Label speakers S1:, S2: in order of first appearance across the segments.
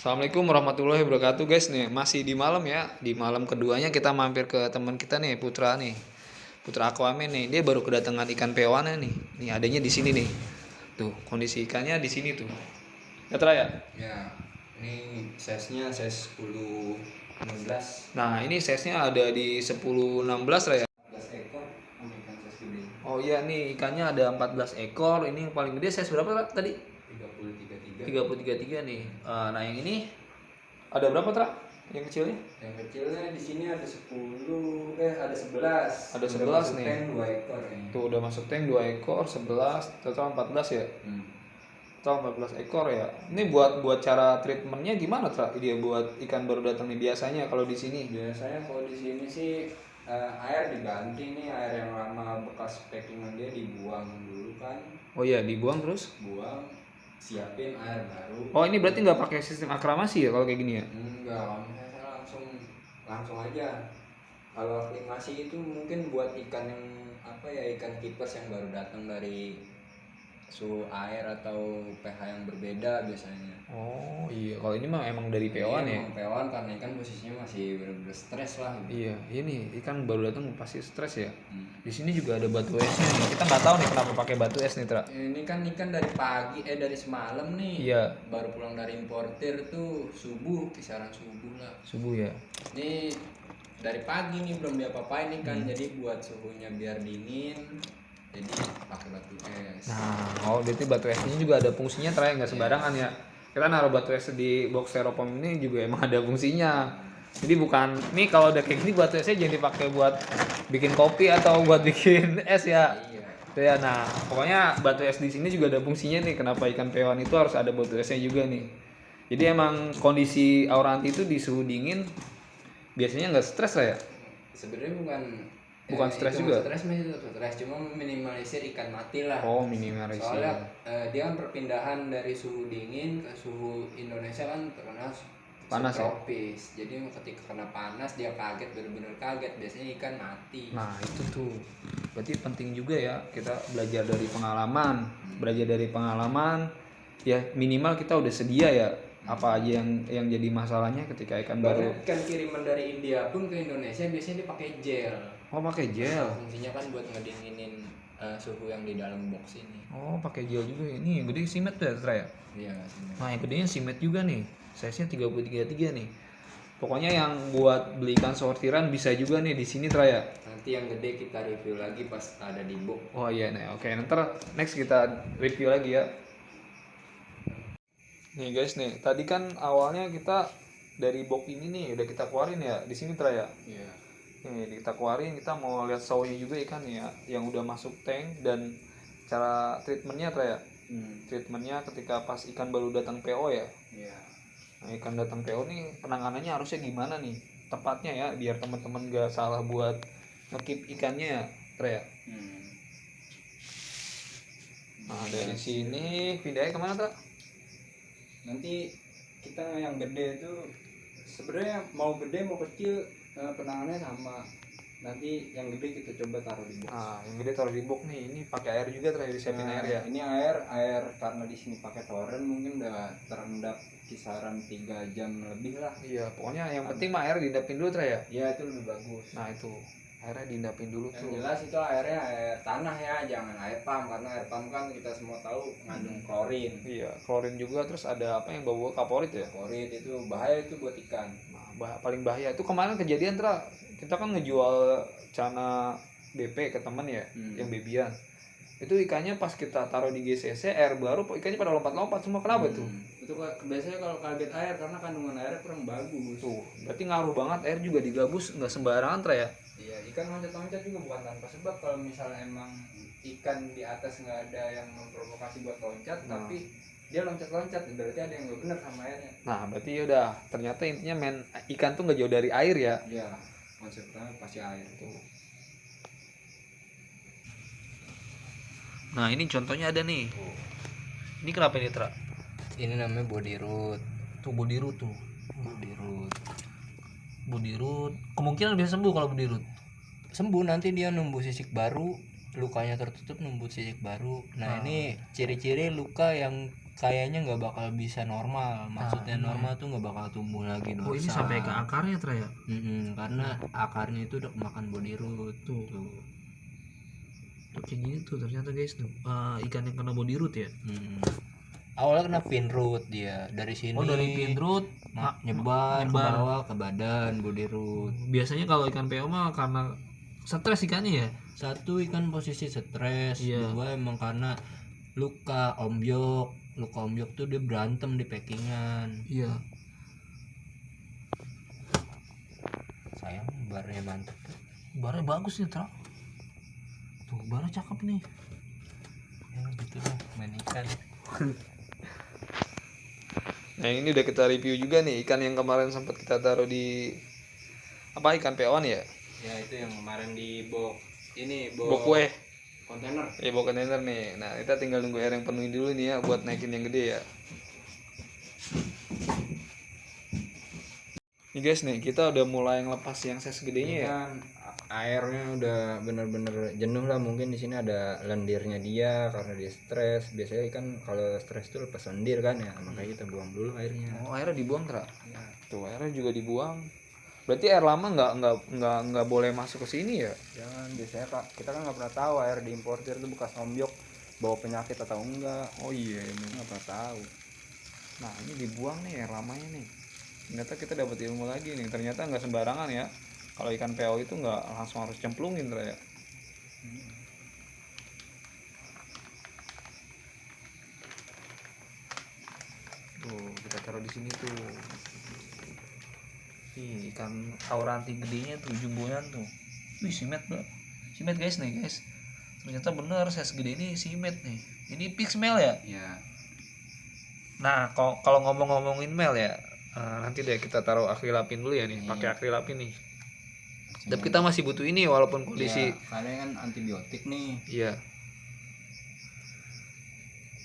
S1: Assalamualaikum warahmatullahi wabarakatuh guys nih, masih di malam ya. Di malam keduanya kita mampir ke teman kita nih, Putra nih. Putra Aquaman nih, dia baru kedatangan ikan pewana nih. Nih adanya di sini nih. Tuh, kondisi ikannya di sini tuh. Ya Tra ya?
S2: Ya, ini size-nya size 10 16
S1: Nah, ini size-nya ada di 10-16 Tra ya.
S2: 14 ekor sama ikan size gede.
S1: Oh iya nih, ikannya ada 14 ekor. Ini yang paling gede size berapa Tra tadi?
S2: 33.
S1: 33 nih. Nah, yang ini ada berapa Tra? Yang kecilnya?
S2: Yang kecilnya di sini ada 10, ada 11.
S1: Ada
S2: Udah
S1: 11
S2: masuk
S1: nih.
S2: tank 2 ekor ini.
S1: Tuh udah masuk tank 2 ekor, 11, total 14 ya. Total 14 ekor ya. Ini buat cara treatmentnya gimana Tra? Dia buat ikan baru datang nih biasanya kalau di sini.
S2: Biasanya kalau di sini sih air diganti nih, air yang lama bekas packingan dia dibuang dulu kan.
S1: Oh iya, dibuang terus.
S2: Buang, siapin air baru.
S1: Oh, ini berarti nggak pakai sistem akramasi ya kalau kayak gini ya?
S2: Enggak, kalau misalnya saya langsung aja. Kalau aklimasi itu mungkin buat ikan yang ikan kipers yang baru datang dari suhu air atau pH yang berbeda biasanya.
S1: Oh iya, kalau ini mah emang dari pewan ya.
S2: Emang pewan karena ikan posisinya masih bener-bener stres lah gitu.
S1: Iya, ini ikan baru datang pasti stres ya. Di sini juga ada batu esnya nih. Kita nggak tahu nih kenapa pakai batu es nih Tra.
S2: Ini kan ikan dari pagi dari semalam nih.
S1: Iya.
S2: Baru pulang dari importir tuh subuh, kisaran subuh lah.
S1: Subuh ya.
S2: Ini dari pagi nih belum diapa-apain nih kan, jadi buat suhunya biar dingin, jadi pakai batu es.
S1: Nah, berarti batu esnya juga ada fungsinya Tra, nggak sembarangan ya. Kita naruh batu es di box styrofoam ini juga emang ada fungsinya. Jadi bukan nih kalau udah kayak gini batu esnya jangan dipakai buat bikin kopi atau buat bikin es ya.
S2: Iya.
S1: Tuh ya, nah pokoknya batu es di sini juga ada fungsinya nih. Kenapa ikan pewan itu harus ada batu esnya juga nih. Jadi emang kondisi auranti itu di suhu dingin biasanya nggak stres lah ya.
S2: Sebenarnya
S1: Bukan stres juga.
S2: Stres cuma minimalisir ikan mati lah.
S1: Oh, minimalisir.
S2: Soalnya dia kan perpindahan dari suhu dingin ke suhu Indonesia kan terkenal
S1: Panas ya?
S2: tropis. Jadi ketika kena panas dia kaget, benar-benar kaget, biasanya ikan mati.
S1: Nah itu tuh berarti penting juga ya kita belajar dari pengalaman. Belajar dari pengalaman ya, minimal kita udah sedia ya apa aja yang jadi masalahnya ketika ikan baru.
S2: Bahkan ikan kiriman dari India pun ke Indonesia biasanya dipakai gel.
S1: Oh, pakai gel.
S2: Fungsinya kan buat ngedinginin suhu yang di dalam box ini.
S1: Oh, pakai gel juga. Ini yang gede simet tuh ya Tra ya.
S2: Iya sih.
S1: Nah yang gedenya simet juga nih, size nya 33 nih. Pokoknya yang buat beli ikan sortiran bisa juga nih di sini Tra ya.
S2: Nanti yang gede kita review lagi pas ada di box.
S1: Oh iya nih, oke. Ntar next kita review lagi ya. Nih guys nih, tadi kan awalnya kita dari box ini nih udah kita keluarin ya di sini Tra ya.
S2: Iya.
S1: Nih kita keluarin, kita mau lihat show-nya juga ikan ya yang udah masuk tank dan cara treatmentnya Tra ya. Treatmentnya ketika pas ikan baru datang PO ya.
S2: Iya.
S1: Nah, ikan datang PO nih penanganannya harusnya gimana nih tepatnya ya biar teman-teman gak salah buat ngekip ikannya ya Tra ya. Nah dari sini pindahnya kemana Tra?
S2: Nanti kita yang gede itu sebenarnya mau gede mau kecil penanganannya sama. Nanti yang gede kita coba taruh di box.
S1: Nah yang gede taruh di box nih, ini pakai air juga Tra, disiapin air ya.
S2: Ini air karena di sini pakai toren mungkin udah terendap kisaran 3 jam lebih lah.
S1: Iya pokoknya yang penting mah air diendapin dulu Tra ya.
S2: Iya itu lebih bagus.
S1: Nah itu airnya diendapin dulu
S2: Yang
S1: tuh.
S2: jelas itu airnya air tanah ya, jangan air pump, karena air pump kan kita semua tahu mengandung klorin.
S1: Iya klorin juga, terus ada apa yang bau kaporit ya.
S2: Klorin itu bahaya itu buat ikan.
S1: Nah, paling bahaya itu kemarin kejadian Tra, kita kan ngejual cana BP ke temen ya, yang bebian. Itu ikannya pas kita taruh di GCC air baru ikannya pada lompat-lompat semua. Kenapa tuh?
S2: Itu biasanya kalau kaget air karena kandungan airnya kurang bagus.
S1: Tuh berarti ngaruh banget, air juga digabus nggak sembarangan Tra ya.
S2: Iya, ikan loncat-loncat juga bukan tanpa sebab. Kalau misalnya emang ikan di atas nggak ada yang memprovokasi buat loncat, tapi dia loncat-loncat, berarti ada yang nggak benar sama airnya.
S1: Nah berarti ya udah, ternyata intinya ikan tuh nggak jauh dari air ya.
S2: Iya, konsep pertama pasti air tuh.
S1: Nah ini contohnya ada nih. Ini kenapa ini Tra?
S2: Ini namanya body root.
S1: Tuh body root tuh.
S2: Body root.
S1: Body root kemungkinan bisa sembuh kalau body root.
S2: Sembuh nanti dia numbuh sisik baru,
S3: lukanya tertutup nembus sisik baru. Nah ini ciri-ciri luka yang kayaknya nggak bakal bisa normal. Maksudnya normal tuh nggak bakal tumbuh lagi dorsal.
S1: Oh ini sampai ke akarnya Tra ya?
S3: Karena akarnya itu udah kemakan body root tuh.
S1: Tuh kayak gini tuh ternyata guys tuh ikan yang kena body root ya.
S3: Awalnya kena fin root dia dari sini.
S1: Oh dari pin root
S3: nyebar ke bawah ke badan body root.
S1: biasanya kalau ikan PO mah karena stres ikannya ya.
S3: Satu ikan posisi stres,
S1: Iya.
S3: dua emang karena luka ombyok. Luka ombyok tuh dia berantem di packingan.
S1: Iya.
S3: Sayang barnya mantep.
S1: Barnya bagus nih Tra. Tuh barnya cakep nih.
S3: Ya gitu lah main ikan.
S1: Nah ini udah kita review juga nih ikan yang kemarin sempat kita taruh di apa ikan PO-an ya?
S3: Ya itu yang kemarin di box ini
S1: Bok kue.
S3: kontainer.
S1: Ya bawa kontainer nih. Nah kita tinggal nunggu air yang penuhi dulu nih ya buat naikin yang gede ya. Nih guys nih kita udah mulai ngelepas yang size gedenya ya.
S2: Kan airnya udah bener-bener jenuh lah, mungkin di sini ada lendirnya dia karena dia stres. Biasanya ikan kalau stres tuh lepas lendir kan ya, makanya kita buang dulu airnya.
S1: Oh airnya dibuang Tra.
S2: Ya.
S1: Tuh airnya juga dibuang. Berarti air lama nggak boleh masuk ke sini ya?
S2: Jangan, biasanya Kak, kita kan nggak pernah tahu air diimportir itu bekas ombyok bawa penyakit atau enggak.
S1: Oh iya
S2: Nggak pernah tahu.
S1: Nah ini dibuang nih air lamanya nih. Ternyata kita dapat ilmu lagi nih. Ternyata nggak sembarangan ya. Kalau ikan PO itu nggak langsung harus cemplungin Tra ya. Tuh kita taruh di sini tuh. Nih ikan auranti gedenya tuh jumboan tuh. Wih simet bro. Simet guys nih guys. Ternyata bener saya segede ini simet nih. Ini fix male ya.
S2: Ya.
S1: Nah kalau ngomongin male ya, nanti deh kita taruh akrilapin dulu ya nih. Pakai akrilapin nih. Tapi kita masih butuh ini walaupun kondisi.
S2: Ya, karena kan antibiotik nih.
S1: Iya.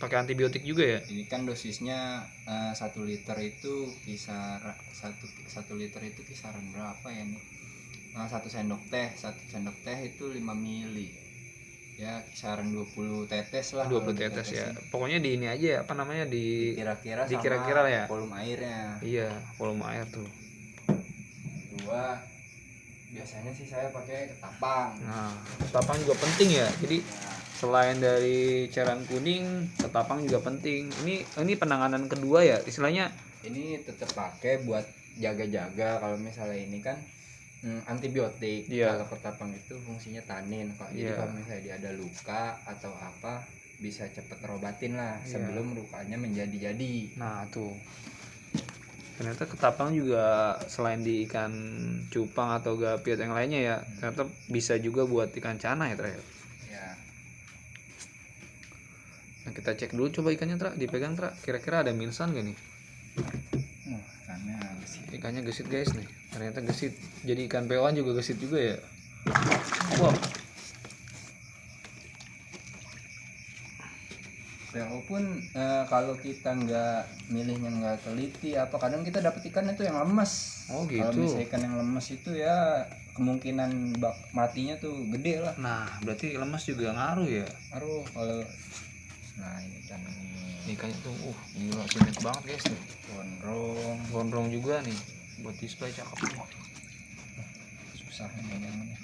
S1: Pakai antibiotik juga ya.
S2: Ini kan dosisnya 1 liter itu satu liter itu kisaran berapa ya nih? Nah, 1 sendok teh itu 5 mili. Ya kisaran 20 tetes lah.
S1: 20 tetes ya. Pokoknya di ini aja apa namanya
S2: Kira-kira
S1: dikira-kira
S2: sama
S1: ya.
S2: volume airnya.
S1: Iya, volume air tuh.
S2: Dua, biasanya sih saya pakai ketapang.
S1: Nah, ketapang juga penting ya. Jadi selain dari cairan kuning, ketapang juga penting. Ini penanganan kedua ya, istilahnya.
S2: Ini tetap pakai buat jaga-jaga. Kalau misalnya ini kan antibiotik.
S1: Iya.
S2: Kalau ketapang itu fungsinya tanin kok. Jadi
S1: Iya.
S2: kalau misalnya dia ada luka atau apa, bisa cepet terobatin lah sebelum lukanya menjadi-jadi.
S1: Nah, tuh. Ternyata ketapang juga selain di ikan cupang atau gapiot yang lainnya ya, ternyata bisa juga buat ikan cana ya, Tra.
S2: Ya.
S1: Nah, kita cek dulu coba ikannya, Tra. Dipegang, Tra. Kira-kira ada minsan gak nih?
S2: Karena
S1: Ikannya gesit, guys nih. Ternyata gesit. Jadi ikan pewan juga gesit juga ya. Wah,
S2: walaupun kalau kita nggak milihnya nggak teliti apa kadang kita dapat ikan itu yang lemes.
S1: Oh, gitu.
S2: Kalau misalnya ikan yang lemes itu ya kemungkinan matinya tuh gede lah.
S1: nah berarti lemas juga ngaruh ya.
S2: Aduh kalau nah ini kan ini
S1: Ikannya tuh, gila simet banget guys nih.
S2: gondrong
S1: Gondrong juga nih. Buat display cakep.
S2: susah megangnya.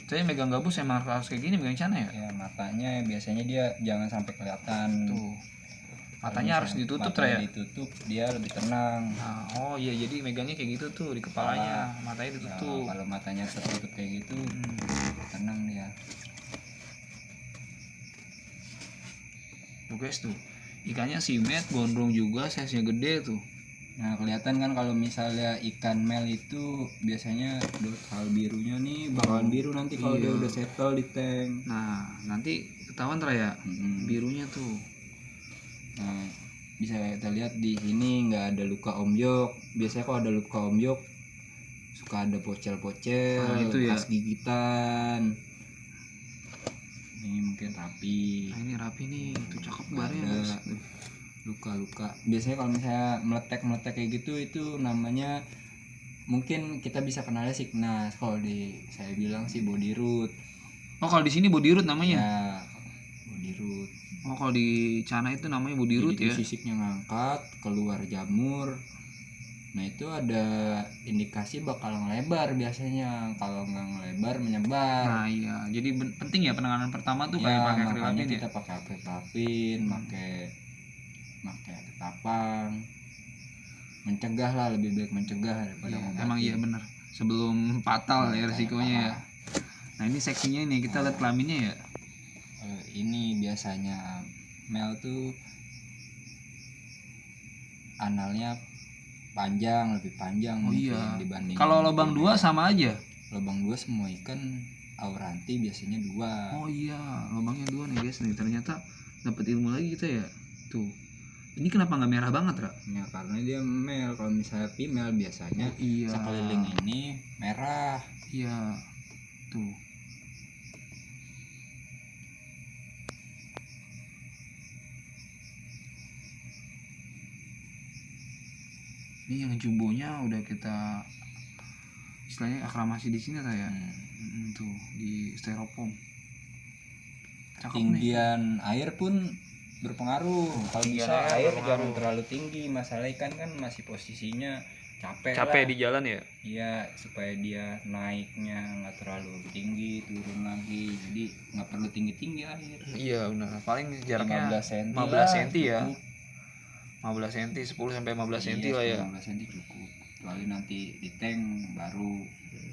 S1: Saya megang gabus emang harus kayak gini, megang cana ya.
S2: Ya matanya biasanya dia jangan sampai kelihatan.
S1: Tuh. Matanya harus ditutup, Tra ya.
S2: Ditutup dia lebih tenang.
S1: Nah, oh iya jadi megangnya kayak gitu tuh di kepalanya, matanya
S2: Ya,
S1: ditutup.
S2: kalau matanya tertutup kayak gitu tenang dia.
S1: Tuh guys tuh. Ikannya simet, gondrong juga, size-nya gede tuh.
S2: Nah kelihatan kan kalau misalnya ikan mel itu biasanya dorsal birunya nih bakalan biru nanti kalau dia udah settle di tank.
S1: Nah, nanti ketahuan Tra ya. Birunya tuh.
S2: Nah bisa kita lihat di sini nggak ada luka ombyok. Biasanya kalau ada luka ombyok suka ada pocel-pocel,
S1: Nah, itu ya.
S2: bekas gigitan. Ini mungkin rapi.
S1: Nah, ini rapi nih, tuh cakep
S2: Nggak
S1: barnya
S2: ada
S1: guys.
S2: luka-luka. Biasanya kalau misalnya meletek kayak gitu itu namanya mungkin kita bisa kenalnya Signas, kalau di saya bilang sih body root.
S1: Oh kalau di sini body root namanya.
S2: Ya, body root.
S1: Oh kalau di Cana itu namanya body root
S2: Jadi
S1: ya.
S2: sisiknya ngangkat, keluar jamur. Nah itu ada indikasi bakal ngelebar biasanya. Kalau nggak ngelebar menyebar.
S1: Nah iya, jadi penting ya penanganan pertama tuh kayak
S2: Ya
S1: pakai
S2: makanya
S1: akrilapin ya.
S2: kita pakai akripapin, pakai ketapang. Mencegah lah, lebih baik mencegah daripada
S1: Iya,
S2: ngobatin.
S1: emang iya bener. Sebelum fatal ya resikonya ya. Nah ini seksinya ini kita lihat kelaminnya ya.
S2: Ini biasanya male tuh analnya panjang, lebih panjang
S1: Oh
S2: mungkin
S1: iya.
S2: dibanding
S1: Kalau lubang
S2: female.
S1: 2 sama aja.
S2: Lubang 2 semua ikan auranti biasanya 2.
S1: Oh iya, lubangnya 2 nih guys nih. Ternyata dapat ilmu lagi kita ya. Tuh. Ini kenapa nggak merah banget, Ra?
S2: Ya karena dia male. Kalau misalnya female biasanya
S1: Iya.
S2: sekeliling ini merah.
S1: Iya. Tuh. Ini yang jumbonya udah kita istilahnya akramasi di sini lah ya. Tuh di styrofoam. Cakep nih.
S2: Ketinggian air pun berpengaruh. Kalau
S1: Ketinggian
S2: bisa
S1: air
S2: air
S1: berpengaruh.
S2: jangan terlalu tinggi. Masalah ikan kan masih posisinya capek
S1: Capek
S2: lah.
S1: di jalan ya.
S2: Iya, supaya dia naiknya nggak terlalu tinggi, turun lagi. Jadi nggak perlu tinggi-tinggi air.
S1: Iya benar. Paling jaraknya
S2: 15 cm
S1: 15 cm ya.
S2: cukup.
S1: 15 cm, 10 sampai 15 cm
S2: Iya,
S1: lah ya.
S2: 15 cm cukup. Kecuali nanti di tank baru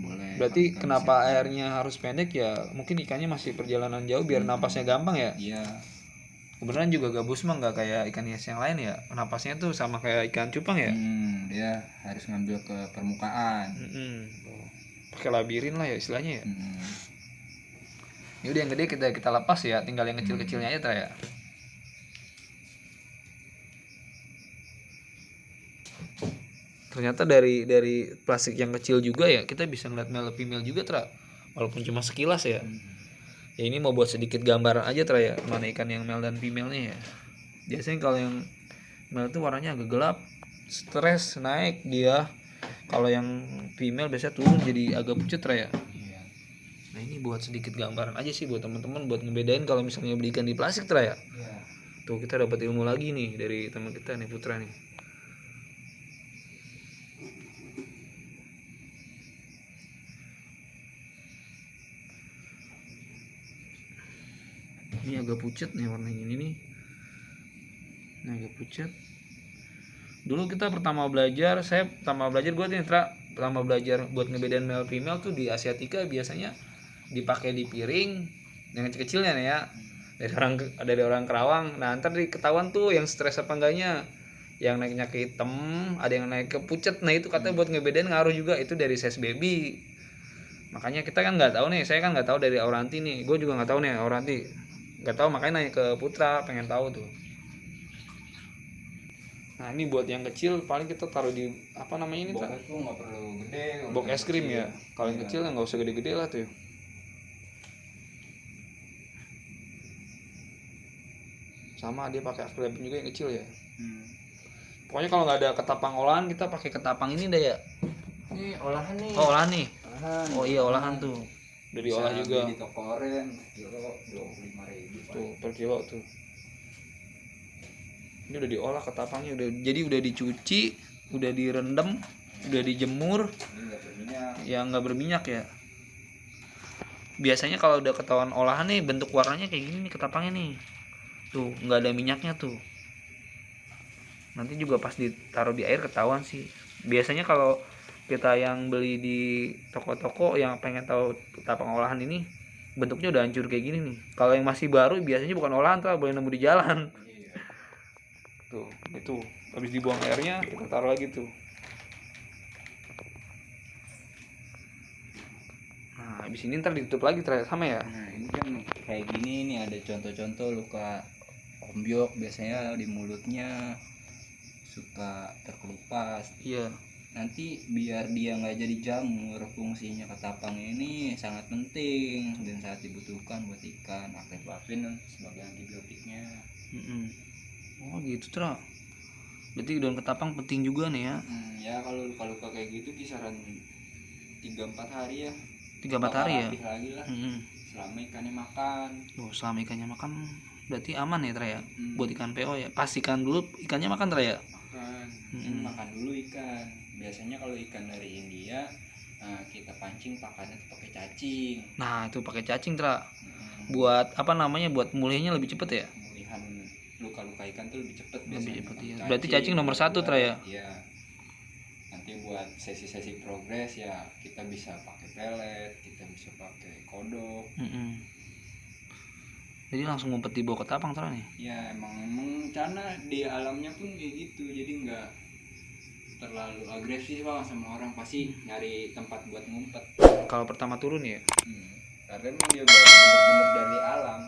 S2: boleh.
S1: Berarti
S2: pakai
S1: kenapa
S2: mesin.
S1: airnya harus pendek ya? Mungkin ikannya masih perjalanan jauh biar napasnya gampang ya.
S2: Iya.
S1: Kebenaran juga gabus mah nggak kayak ikan hias yang lain ya. Napasnya tuh sama kayak ikan cupang ya.
S2: Dia harus ngambil ke permukaan.
S1: Pakai labirin lah ya istilahnya ya.
S2: Mm.
S1: Ini udah yang gede kita lepas ya, tinggal yang kecil-kecilnya aja Tra ya. Ternyata dari plastik yang kecil juga ya kita bisa ngeliat male female juga Tra, walaupun cuma sekilas ya. Ya ini mau buat sedikit gambaran aja Tra ya, mana ikan yang male dan female-nya ya. Biasanya kalau yang male tuh warnanya agak gelap, stres naik dia. Kalau yang female biasanya turun jadi agak pucat Tra ya.
S2: Iya.
S1: Nah ini buat sedikit gambaran aja sih buat teman-teman buat ngebedain kalau misalnya beli ikan di plastik Tra ya.
S2: Iya.
S1: Tuh kita dapat ilmu lagi nih dari teman kita nih Putra nih. Ini agak pucat nih warnanya ini nih. Ini agak pucat. Dulu kita pertama belajar gue nih Tra, pertama belajar buat ngebedain male female tuh di Asiatica biasanya dipakai di piring yang kecil-kecilnya nih ya. Dari orang Kerawang. Nah, ntar diketahuan tuh yang stres apa enggaknya. Yang naiknya ke hitam, ada yang naik ke pucat. Nah, itu katanya buat ngebedain ngaruh juga itu dari size baby. Makanya kita kan nggak tahu nih, saya kan nggak tahu dari Auranti nih. Gue juga nggak tahu nih Auranti. Nggak tahu makanya nanya ke Putra, pengen tahu tuh. Nah ini buat yang kecil paling kita taruh di apa namanya ini
S2: Box itu nggak perlu gede.
S1: box es krim ya. Kalau yang kecil nggak usah gede-gede lah tuh. Sama dia pakai akrilik juga yang kecil ya. Pokoknya kalau nggak ada ketapang olahan kita pakai ketapang ini deh ya.
S2: Ini olahan nih.
S1: Oh olahan nih.
S2: Olahan.
S1: Oh iya olahan tuh. Udah diolah juga.
S2: Di toko oren kilo 25.000.
S1: Tuh per kilo tuh. Ini udah diolah ketapangnya udah dicuci, udah direndam, udah dijemur. Yang nggak berminyak ya. Biasanya kalau udah ketahuan olahan nih bentuk warnanya kayak gini nih ketapangnya nih. Tuh nggak ada minyaknya tuh. Nanti juga pas ditaruh di air ketahuan sih. Biasanya kalau kita yang beli di toko-toko yang pengen tahu ketapang olahan ini bentuknya udah hancur kayak gini nih. Kalau yang masih baru biasanya bukan olahan tuh boleh nemu di jalan. Tuh itu habis dibuang airnya kita taruh lagi tuh. Nah habis ini ntar ditutup lagi sama ya.
S2: Nah ini kan kayak gini nih ada contoh-contoh luka ombyok biasanya di mulutnya suka terkelupas.
S1: Iya.
S2: Nanti biar dia nggak jadi jamur, fungsinya ketapang ini sangat penting dan saat dibutuhkan buat ikan. Akripapin sebagai antibiotiknya.
S1: Oh gitu Tra. Berarti daun ketapang penting juga nih ya.
S2: Ya kalau luka-luka kayak gitu kisaran 3-4 hari ya.
S1: 3-4 hari ya.
S2: Rapih lagi lah.
S1: Mm-mm.
S2: Selama ikannya makan.
S1: Oh, selama ikannya makan berarti aman ya Tra ya.
S2: Hmm.
S1: Buat ikan PO ya. Pastikan dulu ikannya makan Tra ya.
S2: Makan. Ini makan dulu ikan. Biasanya kalau ikan dari India kita pancing pakannya tuh pakai cacing.
S1: Nah, itu pakai cacing Tra.
S2: Hmm.
S1: Buat apa namanya? Buat mulihnya lebih cepet ya.
S2: Pemulihan luka-luka ikan tuh lebih cepet
S1: Lebih
S2: biasanya.
S1: cepet
S2: pakai
S1: ya. Berarti cacing nomor 1 Tra ya.
S2: Iya. Nanti buat sesi-sesi progres ya kita bisa pakai pelet, kita bisa pakai kodok.
S1: Mm-mm. Jadi langsung ngumpet di bawah ketapang Tra nih.
S2: Ya emang karena di alamnya pun kayak gitu, jadi nggak terlalu agresif lah sama orang, pasti nyari tempat buat ngumpet.
S1: Kalau pertama turun ya.
S2: Karena emang dia bener-bener dari alam.